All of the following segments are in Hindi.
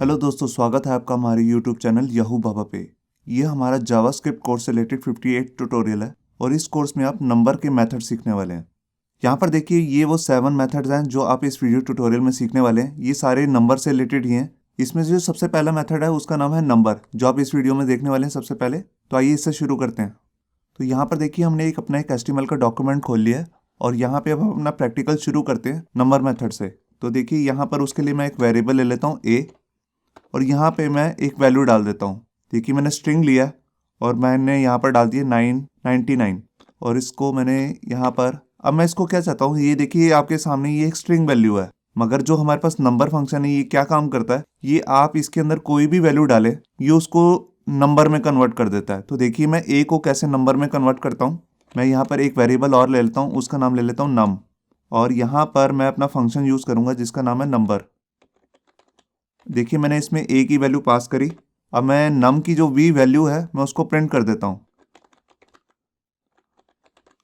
हेलो दोस्तों, स्वागत है आपका हमारे यूट्यूब चैनल याहू बाबा पे। ये हमारा जावास्क्रिप्ट कोर्स से रिलेटेड 58 ट्यूटोरियल है और इस कोर्स में आप नंबर के मेथड सीखने वाले हैं। यहाँ पर देखिए, ये वो 7 मेथड्स हैं जो आप इस वीडियो ट्यूटोरियल में सीखने वाले हैं। ये सारे नंबर से रिलेटेड ही हैं। इसमें जो सबसे पहला मेथड है उसका नाम है नंबर, जो आप इस वीडियो में देखने वाले हैं सबसे पहले। तो आइए इससे शुरू करते हैं। तो यहाँ पर देखिए, हमने अपना एक HTML का डॉक्यूमेंट खोल लिया है और यहाँ पे अब हम अपना प्रैक्टिकल शुरू करते हैं नंबर मेथड से। तो देखिए, यहाँ पर उसके लिए मैं एक वेरिएबल ले लेता हूँ a और यहाँ पे मैं एक वैल्यू डाल देता हूँ। देखिए, मैंने स्ट्रिंग लिया और मैंने यहाँ पर डाल दिया 999 और इसको मैंने यहाँ पर, अब मैं इसको क्या चाहता हूँ, ये देखिए आपके सामने ये एक स्ट्रिंग वैल्यू है, मगर जो हमारे पास नंबर फंक्शन है ये क्या काम करता है, ये आप इसके अंदर कोई भी वैल्यू डाले ये उसको नंबर में कन्वर्ट कर देता है। तो देखिए, मैं a को कैसे नंबर में कन्वर्ट करता हूँ। मैं यहाँ पर एक वेरिएबल और ले लेता हूँ, उसका नाम ले लेता हूँ num और यहाँ पर मैं अपना फंक्शन यूज़ करूँगा जिसका नाम है नंबर। देखिए, मैंने इसमें a की वैल्यू पास करी। अब मैं num की जो v वैल्यू है मैं उसको प्रिंट कर देता हूँ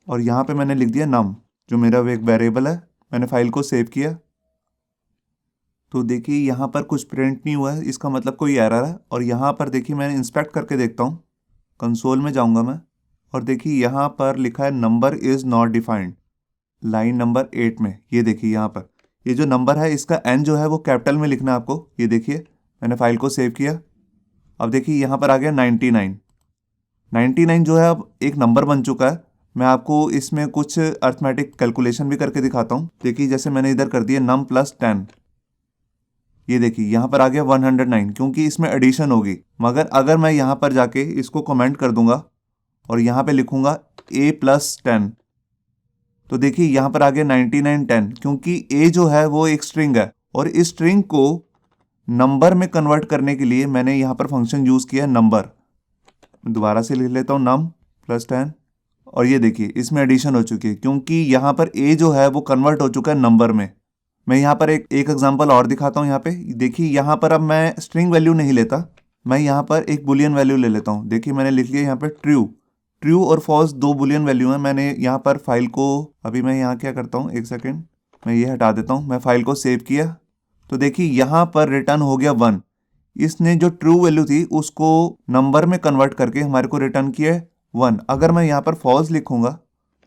और यहाँ पे मैंने लिख दिया num, जो मेरा एक वेरिएबल है। मैंने फाइल को सेव किया। तो देखिए, यहाँ पर कुछ प्रिंट नहीं हुआ है, इसका मतलब कोई एरर है। और यहाँ पर देखिए, मैंने इंस्पेक्ट करके देखता हूँ, कंसोल में जाऊँगा मैं और देखिए यहाँ पर लिखा है number is not defined, line number 8 में। ये देखिए, यहाँ पर ये जो नंबर है इसका n जो है वो कैपिटल में लिखना है आपको। ये देखिए, मैंने फाइल को सेव किया। अब देखिए, यहाँ पर आ गया 99 जो है अब एक नंबर बन चुका है। मैं आपको इसमें कुछ अर्थमेटिक कैलकुलेशन भी करके दिखाता हूँ। देखिए, जैसे मैंने इधर कर दिया num + 10, ये देखिए यहाँ पर आ गया 109 क्योंकि इसमें एडिशन होगी। मगर अगर मैं यहाँ पर जाके इसको कमेंट कर दूंगा और यहाँ पे लिखूंगा a + 10, तो देखिए यहाँ पर आ गया 9910 क्योंकि a जो है वो एक स्ट्रिंग है और इस स्ट्रिंग को नंबर में कन्वर्ट करने के लिए मैंने यहाँ पर फंक्शन यूज़ किया है नंबर। दोबारा से लिख लेता हूँ num + 10 और ये देखिए इसमें एडिशन हो चुकी है क्योंकि यहाँ पर a जो है वो कन्वर्ट हो चुका है नंबर में। मैं यहाँ पर एक एग्जांपल और दिखाता हूँ। यहाँ पे देखिए, यहाँ पर अब मैं स्ट्रिंग वैल्यू नहीं लेता, मैं यहाँ पर एक बुलियन वैल्यू ले लेता हूँ। देखिए, मैंने लिख लिया यहाँ पे ट्रू और फॉल्स, दो बुलियन वैल्यू हैं। मैंने यहाँ पर फाइल को, अभी मैं यहाँ क्या करता हूँ, एक सेकेंड, मैं ये हटा देता हूँ। मैं फाइल को सेव किया तो देखिए यहाँ पर रिटर्न हो गया 1। इसने जो ट्रू वैल्यू थी उसको नंबर में कन्वर्ट करके हमारे को रिटर्न किया है 1। अगर मैं यहाँ पर फॉल्स लिखूंगा,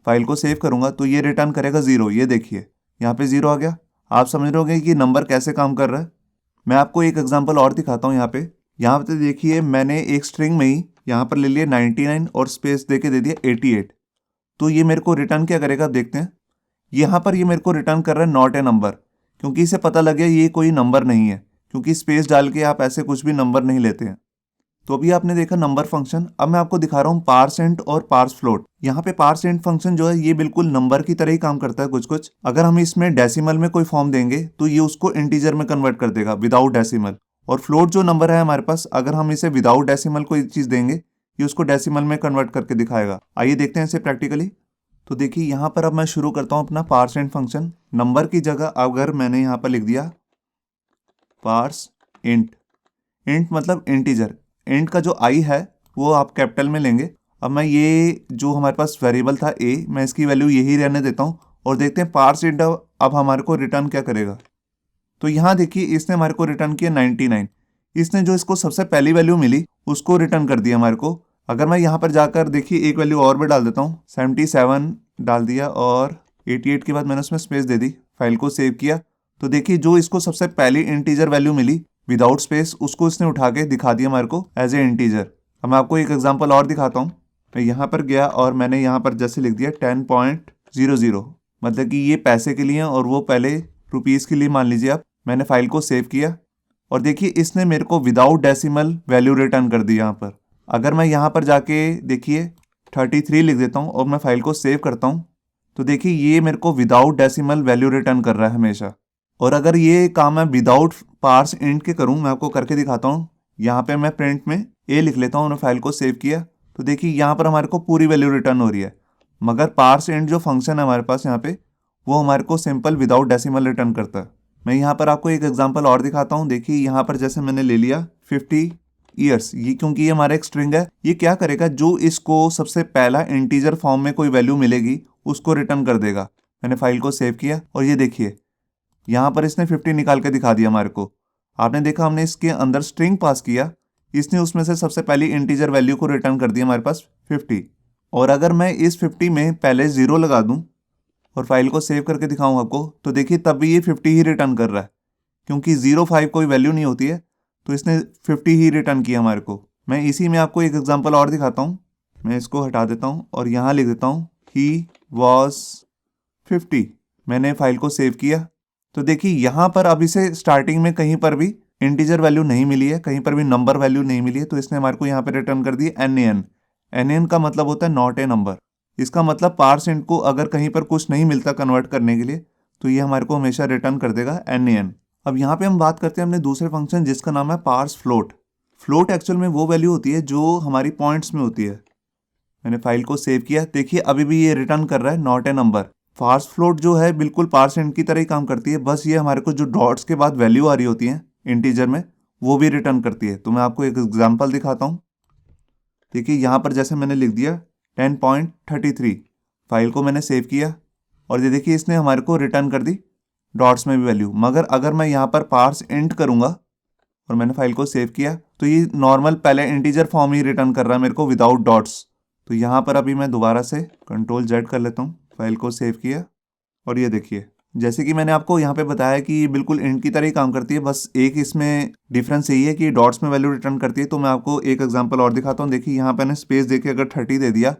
फाइल को सेव करूंगा, तो ये रिटर्न करेगा 0। ये देखिए यहाँ पे 0 आ गया। आप समझ रहे होंगे कि नंबर कैसे काम कर रहा है। मैं आपको एक एग्जांपल और दिखाता हूँ। यहाँ पे देखिए, मैंने एक स्ट्रिंग में ही यहाँ पर ले लिया 99 और स्पेस दे के दे दिया 88। तो ये मेरे को रिटर्न क्या करेगा, आप देखते हैं। यहाँ पर ये मेरे को रिटर्न कर रहा है नॉट ए नंबर, क्योंकि इसे पता लग गया ये कोई नंबर नहीं है, क्योंकि स्पेस डाल के आप ऐसे कुछ भी नंबर नहीं लेते हैं। तो अभी आपने देखा नंबर फंक्शन। अब मैं आपको दिखा रहा हूँ पार्सेंट और पार्स फ्लोट। यहाँ पे पार्सेंट फंक्शन जो है ये बिल्कुल नंबर की तरह ही काम करता है कुछ कुछ। अगर हम इसमें डेसिमल में कोई फॉर्म देंगे तो ये उसको इंटीजर में कन्वर्ट कर देगा विदाउट डेसिमल। और फ्लोट जो नंबर है हमारे पास, अगर हम इसे विदाउट डेसिमल कोई चीज़ देंगे ये उसको डेसिमल में कन्वर्ट करके दिखाएगा। आइए देखते हैं इसे प्रैक्टिकली। तो देखिए, यहाँ पर अब मैं शुरू करता हूँ अपना पार्सेंट फंक्शन। नंबर की जगह अगर मैंने यहाँ पर लिख दिया पार्स इंट मतलब इंटीजर। इंट का जो आई है वो आप कैपिटल में लेंगे। अब मैं ये जो हमारे पास वेरिएबल था a, मैं इसकी वैल्यू यही रहने देता हूँ और देखते हैं पार्स इंट अब हमारे को रिटर्न क्या करेगा। तो यहाँ देखिए, इसने हमारे को रिटर्न किया 99। इसने जो इसको सबसे पहली वैल्यू मिली उसको रिटर्न कर दिया हमारे को। अगर मैं यहाँ पर जाकर देखिए एक वैल्यू और भी डाल देता हूँ, 77 डाल दिया और 88 के बाद मैंने उसमें स्पेस दे दी, फाइल को सेव किया। तो देखिए, जो इसको सबसे पहली इंटीजर वैल्यू मिली विदाउट स्पेस, उसको इसने उठा के दिखा दिया हमारे को एज ए इंटीजर। अब मैं आपको एक एग्जांपल और दिखाता हूँ। मैं यहाँ पर गया और मैंने यहाँ पर जैसे लिख दिया 10.00, मतलब कि ये पैसे के लिए और वो पहले रुपीज़ के लिए मान लीजिए आप। मैंने फाइल को सेव किया और देखिए इसने मेरे को विदाउट डेसिमल वैल्यू रिटर्न कर दी यहाँ पर। अगर मैं यहाँ पर जाके देखिए 33 लिख देता हूँ और मैं फाइल को सेव करता हूँ, तो देखिए ये मेरे को विदाउट डेसिमल वैल्यू रिटर्न कर रहा है हमेशा। और अगर ये काम मैं विदाउट पार्स इंट के करूँ, मैं आपको करके दिखाता हूँ। यहाँ पे मैं प्रिंट में a लिख लेता हूँ और फाइल को सेव किया, तो देखिए यहाँ पर हमारे को पूरी वैल्यू रिटर्न हो रही है। मगर पार्स इंट जो फंक्शन है हमारे पास यहाँ पे, वो हमारे को सिंपल विदाउट डेसिमल रिटर्न करता है। मैं यहाँ पर आपको एक एग्जांपल और दिखाता हूँ। देखिए, यहाँ पर जैसे मैंने ले लिया 50 ईयर्स, ये क्योंकि ये हमारा एक स्ट्रिंग है, ये क्या करेगा, जो इसको सबसे पहला इंटीजर फॉर्म में कोई वैल्यू मिलेगी उसको रिटर्न कर देगा। मैंने फाइल को सेव किया और ये देखिए यहाँ पर इसने 50 निकाल के दिखा दिया हमारे को। आपने देखा हमने इसके अंदर स्ट्रिंग पास किया, इसने उसमें से सबसे पहली इंटीजर वैल्यू को रिटर्न कर दिया हमारे पास 50। और अगर मैं इस 50 में पहले 0 लगा दूं और फाइल को सेव करके दिखाऊं आपको, तो देखिए तब भी ये 50 ही रिटर्न कर रहा है, क्योंकि 05 कोई वैल्यू नहीं होती है, तो इसने 50 ही रिटर्न किया हमारे को। मैं इसी में आपको एक एग्जांपल और दिखाता हूँ। मैं इसको हटा देता हूँ और यहाँ लिख देता हूँ ही वॉज 50। मैंने फाइल को सेव किया, तो देखिए यहाँ पर अभी से स्टार्टिंग में कहीं पर भी इंटीजर वैल्यू नहीं मिली है, कहीं पर भी नंबर वैल्यू नहीं मिली है, तो इसने हमारे को यहाँ पे रिटर्न कर दी NaN। NaN का मतलब होता है नॉट ए नंबर। इसका मतलब पार्स इंट को अगर कहीं पर कुछ नहीं मिलता कन्वर्ट करने के लिए, तो ये हमारे को हमेशा रिटर्न कर देगा NaN। अब यहाँ पे हम बात करते हैं अपने दूसरे फंक्शन जिसका नाम है पार्स फ्लोट। फ्लोट एक्चुअल में वो वैल्यू होती है जो हमारी पॉइंट्स में होती है। मैंने फाइल को सेव किया, देखिए अभी भी ये रिटर्न कर रहा है not a number. Parse float जो है बिल्कुल पार्स इंट की तरह ही काम करती है, बस ये हमारे को जो डॉट्स के बाद वैल्यू आ रही होती है इंटीजर में, वो भी रिटर्न करती है। तो मैं आपको एक एग्जांपल दिखाता हूँ। देखिए यहाँ पर जैसे मैंने लिख दिया 10.33, फाइल को मैंने सेव किया और ये देखिए इसने हमारे को रिटर्न कर दी डॉट्स में भी वैल्यू। मगर अगर मैं यहाँ पर पार्स इंट करूँगा और मैंने फाइल को सेव किया, तो ये नॉर्मल पहले इंटीजर फॉर्म ही रिटर्न कर रहा है मेरे को विदाउट डॉट्स। तो यहाँ पर अभी मैं दोबारा से Ctrl Z कर लेता हूँ, फाइल को सेव किया और ये देखिए जैसे कि मैंने आपको यहाँ पे बताया कि ये बिल्कुल इंट की तरह ही काम करती है, बस एक इसमें डिफरेंस यही है कि डॉट्स में वैल्यू रिटर्न करती है। तो मैं आपको एक एग्जांपल और दिखाता हूँ। देखिए यहाँ पे मैंने स्पेस देके अगर 30 दे दिया,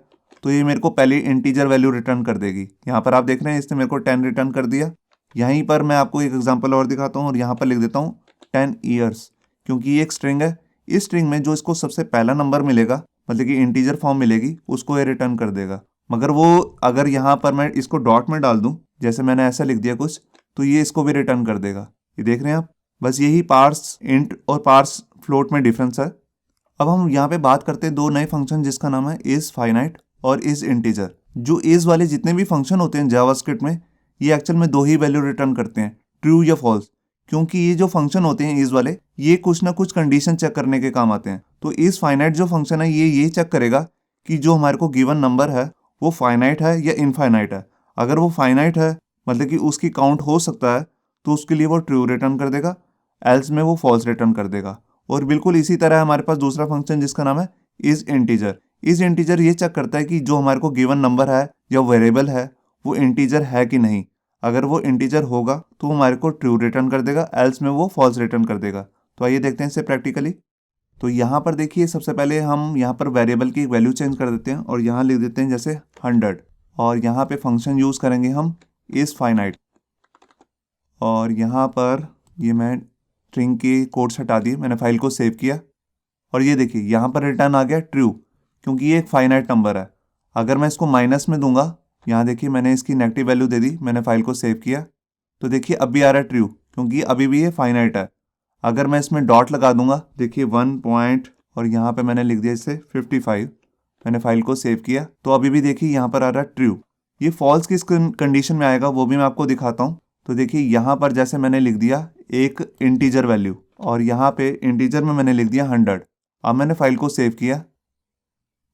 तो ये मेरे को पहले इंटीजर वैल्यू रिटर्न कर देगी। यहाँ पर आप देख रहे हैं इसने मेरे को 10 रिटर्न कर दिया। यहीं पर मैं आपको एक एग्जाम्पल और दिखाता हूँ और यहाँ पर लिख देता हूँ 10 ईयर्स, क्योंकि ये एक स्ट्रिंग है। इस स्ट्रिंग में जो इसको सबसे पहला नंबर मिलेगा, मतलब कि इंटीजर फॉर्म मिलेगी, उसको ये रिटर्न कर देगा। मगर वो अगर यहाँ पर मैं इसको डॉट में डाल दूं, जैसे मैंने ऐसा लिख दिया कुछ, तो ये इसको भी रिटर्न कर देगा। ये देख रहे हैं आप, बस यही पार्स इंट और पार्स फ्लोट में डिफरेंस है। अब हम यहाँ पे बात करते हैं दो नए फंक्शन जिसका नाम है इज फाइनाइट और इज इंटीजर। जो इज वाले जितने भी फंक्शन होते हैं जावास्क्रिप्ट में, ये एक्चुअल में दो ही वैल्यू रिटर्न करते हैं, ट्रू या फॉल्स। क्योंकि ये जो फंक्शन होते हैं इज वाले, ये कुछ ना कुछ कंडीशन चेक करने के काम आते हैं। तो इज फाइनाइट जो फंक्शन है ये चेक करेगा कि जो हमारे को गिवन नंबर है वो फाइनाइट है या इनफाइनाइट है। अगर वो फाइनाइट है, मतलब कि उसकी काउंट हो सकता है, तो उसके लिए वो ट्रू रिटर्न कर देगा, एल्स में वो फॉल्स रिटर्न कर देगा। और बिल्कुल इसी तरह हमारे पास दूसरा फंक्शन जिसका नाम है इज इंटीजर। इज इंटीजर ये चेक करता है कि जो हमारे को गिवन नंबर है या वेरिएबल है वो इंटीजर है कि नहीं। अगर वो इंटीजर होगा तो हमारे को ट्रू रिटर्न कर देगा, एल्स में वो फॉल्स रिटर्न कर देगा। तो आइए देखते हैं इसे प्रैक्टिकली। तो यहाँ पर देखिए सबसे पहले हम यहाँ पर वेरिएबल की वैल्यू चेंज कर देते हैं और यहाँ लिख देते हैं जैसे 100, और यहाँ पे फंक्शन यूज़ करेंगे हम इज फाइनाइट। और यहाँ पर ये मैं स्ट्रिंग की कोड्स हटा दिए, मैंने फाइल को सेव किया और ये देखिए यहाँ पर रिटर्न आ गया ट्रू, क्योंकि ये एक फाइनाइट नंबर है। अगर मैं इसको माइनस में दूंगा, यहाँ देखिए मैंने इसकी नेगेटिव वैल्यू दे दी, मैंने फाइल को सेव किया, तो देखिए अब भी आ रहा है ट्रू, क्योंकि अभी भी ये फाइनाइट है। अगर मैं इसमें डॉट लगा दूंगा, देखिए 1 पॉइंट और यहाँ पे मैंने लिख दिया इसे 55, मैंने फाइल को सेव किया, तो अभी भी देखिए यहाँ पर आ रहा है ट्रू। ये फॉल्स किस कंडीशन में आएगा वो भी मैं आपको दिखाता हूँ। तो देखिए यहाँ पर जैसे मैंने लिख दिया एक इंटीजर वैल्यू और यहाँ पे इंटीजर में मैंने लिख दिया 100। अब मैंने फाइल को सेव किया,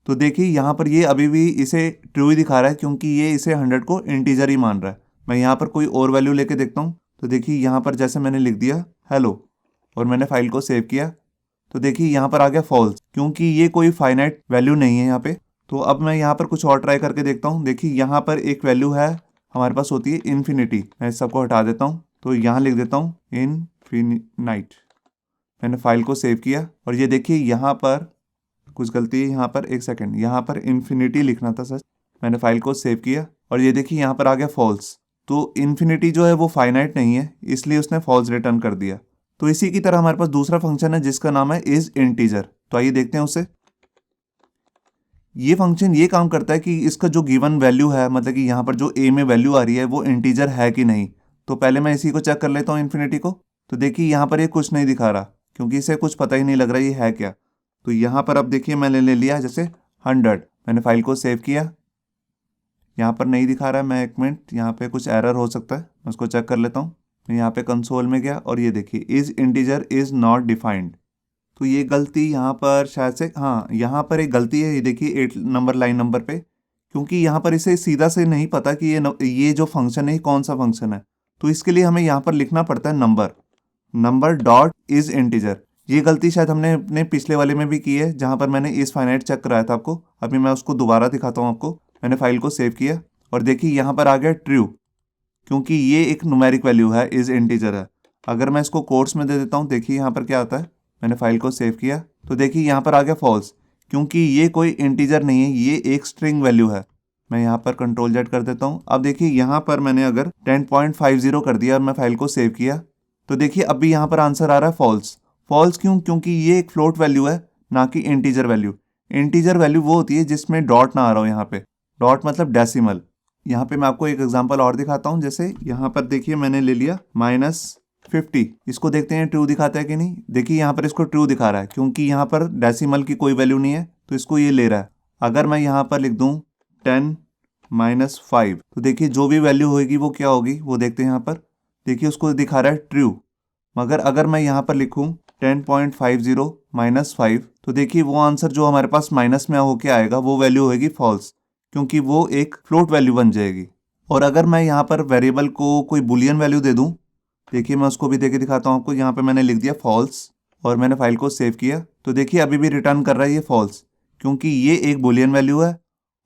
तो देखिए यहाँ पर ये अभी भी इसे ट्रू ही दिखा रहा है, क्योंकि ये इसे 100 को इंटीजर ही मान रहा है। मैं यहाँ पर कोई और वैल्यू लेके देखता हूँ, तो देखिए यहाँ पर जैसे मैंने लिख दिया हेलो और मैंने फाइल को सेव किया, तो देखिए यहाँ पर आ गया फॉल्स, क्योंकि ये कोई फाइनाइट वैल्यू नहीं है यहाँ पे। तो अब मैं यहाँ पर कुछ और ट्राई करके देखता हूँ। देखिए यहाँ पर एक वैल्यू है हमारे पास होती है इन्फिनिटी। मैं इस सबको हटा देता हूँ, तो यहाँ लिख देता हूँ इनफिनाइट। मैंने फाइल को सेव किया और ये देखिए यहाँ पर कुछ गलती है, यहाँ पर एक सेकेंड, यहाँ पर इन्फिनिटी लिखना था सच। मैंने फाइल को सेव किया और ये देखिए यहाँ पर आ गया फॉल्स। तो इन्फिनिटी जो है वो फाइनाइट नहीं है, इसलिए उसने फॉल्स रिटर्न कर दिया। तो इसी की तरह हमारे पास दूसरा फंक्शन है जिसका नाम है इज इंटीजर। तो आइए देखते हैं उसे। ये फंक्शन ये काम करता है कि इसका जो गिवन वैल्यू है, मतलब कि यहाँ पर जो ए में वैल्यू आ रही है वो इंटीजर है कि नहीं। तो पहले मैं इसी को चेक कर लेता हूँ इन्फिनिटी को। तो देखिए यहाँ पर ये कुछ नहीं दिखा रहा, क्योंकि इसे कुछ पता ही नहीं लग रहा ये है क्या। तो यहाँ पर अब देखिए मैंने ले लिया जैसे 100, मैंने फाइल को सेव किया, यहाँ पर नहीं दिखा रहा है। मैं एक मिनट, यहाँ पे कुछ एरर हो सकता है, मैं उसको चेक कर लेता हूँ। मैं यहाँ पे कंसोल में गया और ये देखिए is integer is not defined. तो ये गलती यहाँ पर शायद से, हाँ यहाँ पर एक गलती है, ये देखिए 8 नंबर लाइन नंबर पे, क्योंकि यहाँ पर इसे सीधा से नहीं पता कि ये जो फंक्शन है कौन सा फंक्शन है। तो इसके लिए हमें यहाँ पर लिखना पड़ता है number. Number dot is integer. ये गलती शायद हमने अपने पिछले वाले में भी की है, जहां पर मैंने इज फाइनाइट चेक कराया था आपको। अभी मैं उसको दोबारा दिखाता हूँ आपको। मैंने फाइल को सेव किया और देखिए यहाँ पर आ गया ट्रू, क्योंकि ये एक न्यूमेरिक वैल्यू है, इज इंटीजर है। अगर मैं इसको कोट्स में दे देता हूँ, देखिए यहाँ पर क्या आता है। मैंने फाइल को सेव किया तो देखिए यहाँ पर आ गया फॉल्स, क्योंकि ये कोई इंटीजर नहीं है, ये एक स्ट्रिंग वैल्यू है। मैं यहाँ पर कंट्रोल जेड कर देता हूँ। अब देखिए यहाँ पर मैंने अगर 10.50 कर दिया और मैं फाइल को सेव किया तो देखिए अभी यहाँ पर आंसर आ रहा है फॉल्स। फॉल्स क्यों? क्योंकि ये एक फ्लोट वैल्यू है, ना कि इंटीजर वैल्यू। इंटीजर वैल्यू वो होती है जिसमें डॉट ना आ रहा हो। यहाँ पे डॉट मतलब डेसिमल। यहाँ पे मैं आपको एक एग्जांपल और दिखाता हूँ। जैसे यहाँ पर देखिए मैंने ले लिया -50, इसको देखते हैं ट्रू दिखाता है कि नहीं। देखिए यहाँ पर इसको ट्रू दिखा रहा है, क्योंकि यहाँ पर डेसिमल की कोई वैल्यू नहीं है, तो इसको ये ले रहा है। अगर मैं यहाँ पर लिख दूँ 10 - 5 तो देखिए जो भी वैल्यू होगी वो क्या होगी, वो देखते हैं। यहाँ पर देखिए उसको दिखा रहा है ट्रू। मगर अगर मैं यहाँ पर लिखूँ 10.50 -5 तो देखिए वो आंसर जो हमारे पास माइनस में होके आएगा वो वैल्यू होगी फॉल्स, क्योंकि वो एक फ्लोट वैल्यू बन जाएगी। और अगर मैं यहाँ पर वेरिएबल को कोई बुलियन वैल्यू दे दूँ, देखिए मैं उसको भी देके दिखाता हूँ आपको। यहाँ पे मैंने लिख दिया फॉल्स और मैंने फाइल को सेव किया तो देखिए अभी भी रिटर्न कर रहा है ये फॉल्स, क्योंकि ये एक बुलियन वैल्यू है।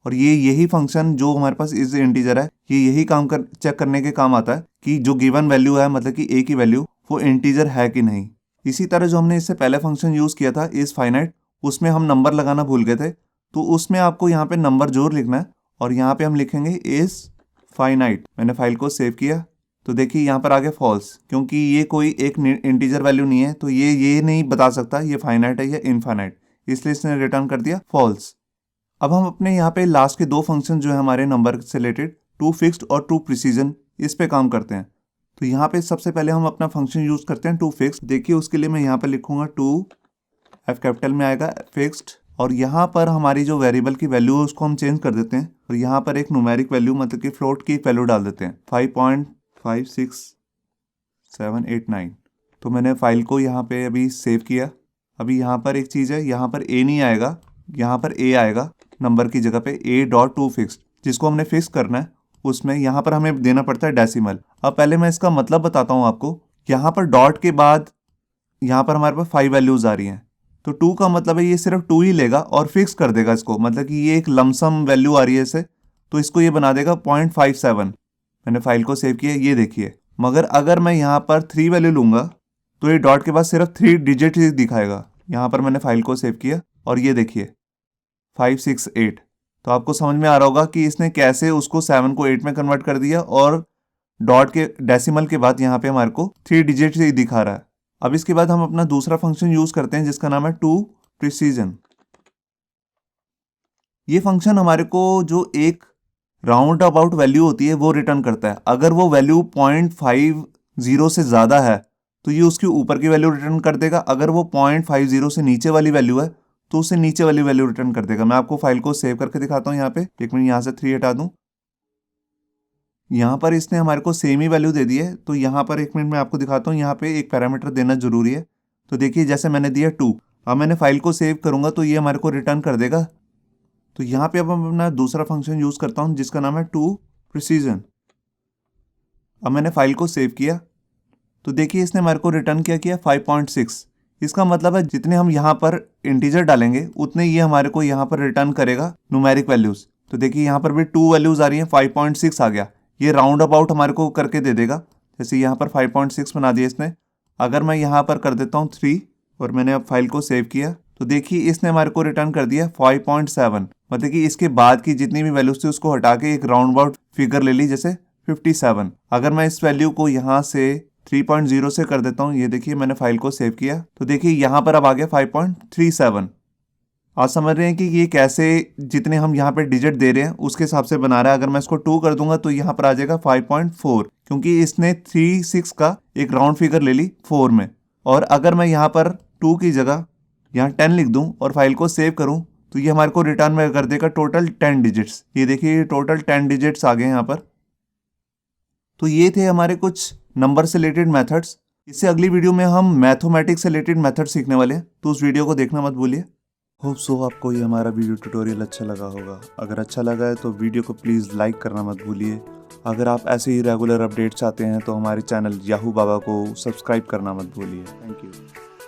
और ये यही फंक्शन जो हमारे पास इज इंटीजर है, ये यही काम चेक करने के काम आता है कि जो गिवन वैल्यू है, मतलब कि ए की वैल्यू, वो इंटीजर है कि नहीं। इसी तरह जो हमने इससे पहले फंक्शन यूज किया था इज फाइनाइट, उसमें हम नंबर लगाना भूल गए थे, तो उसमें आपको यहाँ पे नंबर जरूर लिखना है और यहाँ पे हम लिखेंगे इज फाइनाइट। मैंने फाइल को सेव किया तो देखिए यहाँ पर आ गया फॉल्स, क्योंकि ये कोई एक इंटीजर वैल्यू नहीं है, तो ये नहीं बता सकता ये फाइनाइट है या इनफाइनाइट, इसलिए इसने रिटर्न कर दिया फॉल्स। अब हम अपने यहाँ पे लास्ट के दो फंक्शन जो है हमारे नंबर से रिलेटेड, टू फिक्स्ड और टू प्रिसीजन, इस पे काम करते हैं। तो यहाँ पे सबसे पहले हम अपना फंक्शन यूज करते हैं टू फिक्स्ड। देखिए उसके लिए मैं यहाँ पे लिखूंगा टू, एफ कैपिटल में आएगा, फिक्स्ड। और यहाँ पर हमारी जो वेरिएबल की वैल्यू है उसको हम चेंज कर देते हैं और यहाँ पर एक न्यूमेरिक वैल्यू, मतलब कि फ्लोट की वैल्यू डाल देते हैं 5.56789। तो मैंने फाइल को यहाँ पे अभी सेव किया। अभी यहाँ पर एक चीज़ है, यहाँ पर ए नहीं आएगा, यहाँ पर ए आएगा नंबर की जगह पे, a.toFixed, जिसको हमने फिक्स करना है। उसमें यहाँ पर हमें देना पड़ता है डेसिमल। अब पहले मैं इसका मतलब बताता हूँ आपको। यहाँ पर डॉट के बाद यहाँ पर हमारे पास 5 वैल्यूज आ रही हैं, तो 2 का मतलब है ये सिर्फ 2 ही लेगा और फिक्स कर देगा इसको, मतलब कि ये एक लमसम वैल्यू आ रही है इसे, तो इसको ये बना देगा 0.57। मैंने फाइल को सेव किया, ये देखिए। मगर अगर मैं यहाँ पर 3 वैल्यू लूंगा तो ये डॉट के बाद सिर्फ 3 डिजिट ही दिखाएगा। यहाँ पर मैंने फाइल को सेव किया और ये देखिए 568। तो आपको समझ में आ रहा होगा कि इसने कैसे उसको 7 को 8 में कन्वर्ट कर दिया और डॉट के डेसिमल के बाद यहाँ पे हमारे को 3 डिजिट ही दिखा रहा है। अब इसके बाद हम अपना दूसरा फंक्शन यूज करते हैं जिसका नाम है टू प्रिसीजन। ये फंक्शन हमारे को जो एक राउंड अबाउट वैल्यू होती है वो रिटर्न करता है। अगर वो वैल्यू 0.50 से ज्यादा है तो ये उसके ऊपर की वैल्यू रिटर्न कर देगा। अगर वो 0.50 से नीचे वाली वैल्यू है तो उससे नीचे वाली वैल्यू रिटर्न कर देगा। मैं आपको फाइल को सेव करके दिखाता हूँ। यहाँ पे एक मिनट, यहाँ से 3 हटा दूं। यहाँ पर इसने हमारे को सेम ही वैल्यू दे दी है, तो यहाँ पर एक मिनट मैं आपको दिखाता हूँ। यहाँ पे एक पैरामीटर देना जरूरी है। तो देखिए जैसे मैंने दिया 2, अब मैंने फाइल को सेव करूंगा तो ये हमारे को रिटर्न कर देगा। तो यहाँ पे अब मैं अपना दूसरा फंक्शन यूज करता हूँ जिसका नाम है टू प्रिसीजन। अब मैंने फाइल को सेव किया तो देखिए इसने हमारे को रिटर्न क्या किया 5.6। इसका मतलब है जितने हम यहाँ पर इंटीजर डालेंगे उतने ये हमारे को यहाँ पर रिटर्न करेगा न्यूमेरिक वैल्यूज। तो देखिए यहाँ पर भी 2 वैल्यूज आ रही हैं, 5.6 आ गया। ये राउंड अबाउट हमारे को करके दे देगा। जैसे यहाँ पर 5.6 बना दिया इसने। अगर मैं यहाँ पर कर देता हूँ 3 और मैंने अब फाइल को सेव किया तो देखिए इसने हमारे को रिटर्न कर दिया 5.7। मतलब कि इसके बाद की जितनी भी वैल्यूज थी उसको हटा के एक राउंड अबाउट फिगर ले ली, जैसे 57। अगर मैं इस वैल्यू को यहाँ से 3.0 से कर देता हूँ, ये देखिए मैंने फाइल को सेव किया तो देखिए यहाँ पर अब आ गया 5.37। आप समझ रहे हैं कि ये कैसे जितने हम यहाँ पे डिजिट दे रहे हैं उसके हिसाब से बना रहा है। अगर मैं इसको 2 कर दूंगा तो यहाँ पर आ जाएगा 5.4, क्योंकि इसने 3-6 का एक राउंड फिगर ले ली 4 में। और अगर मैं यहाँ पर 2 की जगह यहाँ 10 लिख दूं और फाइल को सेव करूं तो ये हमारे को रिटर्न में कर देगा टोटल 10 डिजिट्स। ये देखिए टोटल 10 डिजिट्स आ गए यहाँ पर। तो ये थे हमारे कुछ नंबर से रिलेटेड मेथड्स। इससे अगली वीडियो में हम मैथमेटिक्स से रिलेटेड मेथड सीखने वाले हैं, तो उस वीडियो को देखना मत भूलिए। होप सो आपको ये हमारा वीडियो ट्यूटोरियल अच्छा लगा होगा। अगर अच्छा लगा है तो वीडियो को प्लीज़ लाइक करना मत भूलिए। अगर आप ऐसे ही रेगुलर अपडेट चाहते हैं तो हमारे चैनल याहू बाबा को सब्सक्राइब करना मत भूलिए। Thank you.